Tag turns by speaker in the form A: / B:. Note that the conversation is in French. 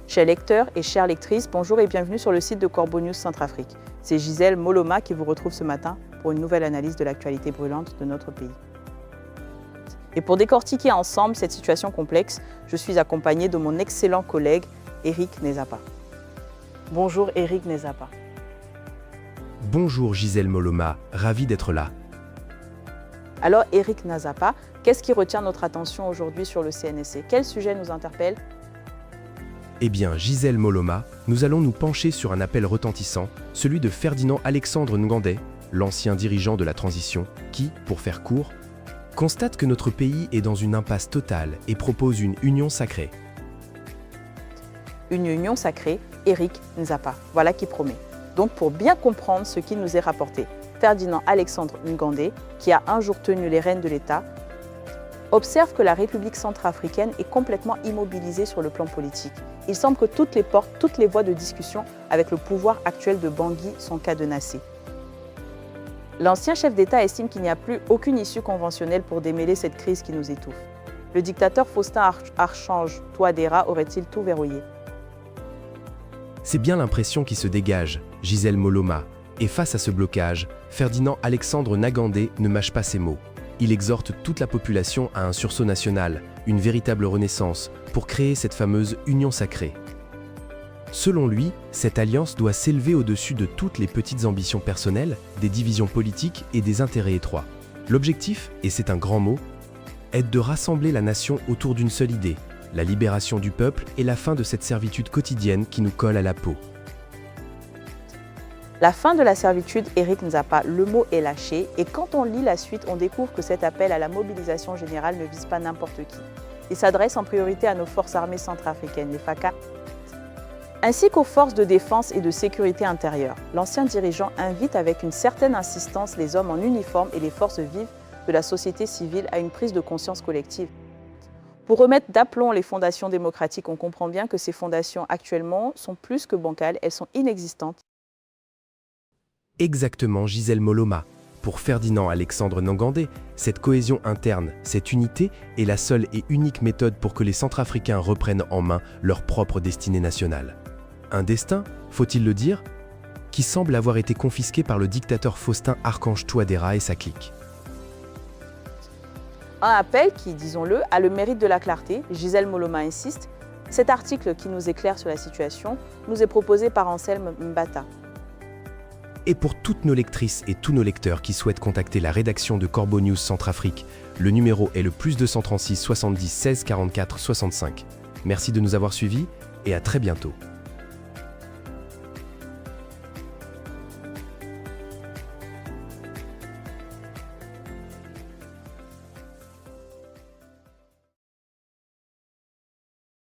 A: Chers lecteurs et chères lectrices, bonjour et bienvenue sur le site de Corbeau News Centrafrique. C'est Gisèle Moloma qui vous retrouve ce matin pour une nouvelle analyse de l'actualité brûlante de notre pays. Et pour décortiquer ensemble cette situation complexe, je suis accompagnée de mon excellent collègue Eric Nezapa. Bonjour Eric Nezapa.
B: Bonjour Gisèle Moloma, ravi d'être là.
A: Alors Eric Nezapa, qu'est-ce qui retient notre attention aujourd'hui sur le CNSC? Quel sujet nous interpelle?
B: Eh bien, Gisèle Moloma, nous allons nous pencher sur un appel retentissant, celui de Ferdinand Alexandre Ngandé, l'ancien dirigeant de la transition, qui, pour faire court, constate que notre pays est dans une impasse totale et propose une union sacrée.
A: Une union sacrée, Eric Nezapa, voilà qui promet. Donc pour bien comprendre ce qui nous est rapporté, Ferdinand Alexandre Ngandé, qui a un jour tenu les rênes de l'État, observe que la République centrafricaine est complètement immobilisée sur le plan politique. Il semble que toutes les portes, toutes les voies de discussion avec le pouvoir actuel de Bangui sont cadenassées. L'ancien chef d'État estime qu'il n'y a plus aucune issue conventionnelle pour démêler cette crise qui nous étouffe. Le dictateur Faustin Archange Touadéra aurait-il tout verrouillé?
B: C'est bien l'impression qui se dégage, Gisèle Moloma, et face à ce blocage, Ferdinand Alexandre Ngandé ne mâche pas ses mots. Il exhorte toute la population à un sursaut national, une véritable renaissance, pour créer cette fameuse union sacrée. Selon lui, cette alliance doit s'élever au-dessus de toutes les petites ambitions personnelles, des divisions politiques et des intérêts étroits. L'objectif, et c'est un grand mot, est de rassembler la nation autour d'une seule idée, la libération du peuple et la fin de cette servitude quotidienne qui nous colle à la peau.
A: La fin de la servitude, Eric Nezapa, le mot est lâché et quand on lit la suite, on découvre que cet appel à la mobilisation générale ne vise pas n'importe qui. Il s'adresse en priorité à nos forces armées centrafricaines, les FACA, ainsi qu'aux forces de défense et de sécurité intérieure. L'ancien dirigeant invite avec une certaine insistance les hommes en uniforme et les forces vives de la société civile à une prise de conscience collective. Pour remettre d'aplomb les fondations démocratiques, on comprend bien que ces fondations actuellement sont plus que bancales, elles sont inexistantes.
B: Exactement, Gisèle Moloma. Pour Ferdinand Alexandre Ngandé, cette cohésion interne, cette unité est la seule et unique méthode pour que les Centrafricains reprennent en main leur propre destinée nationale. Un destin, faut-il le dire, qui semble avoir été confisqué par le dictateur Faustin Archange Touadéra et sa clique.
A: Un appel qui, disons-le, a le mérite de la clarté. Gisèle Moloma insiste. Cet article qui nous éclaire sur la situation nous est proposé par Anselme Mbata.
B: Et pour toutes nos lectrices et tous nos lecteurs qui souhaitent contacter la rédaction de Corbeau News Centrafrique, le numéro est le +236 70 16 44 65. Merci de nous avoir suivis et à très bientôt.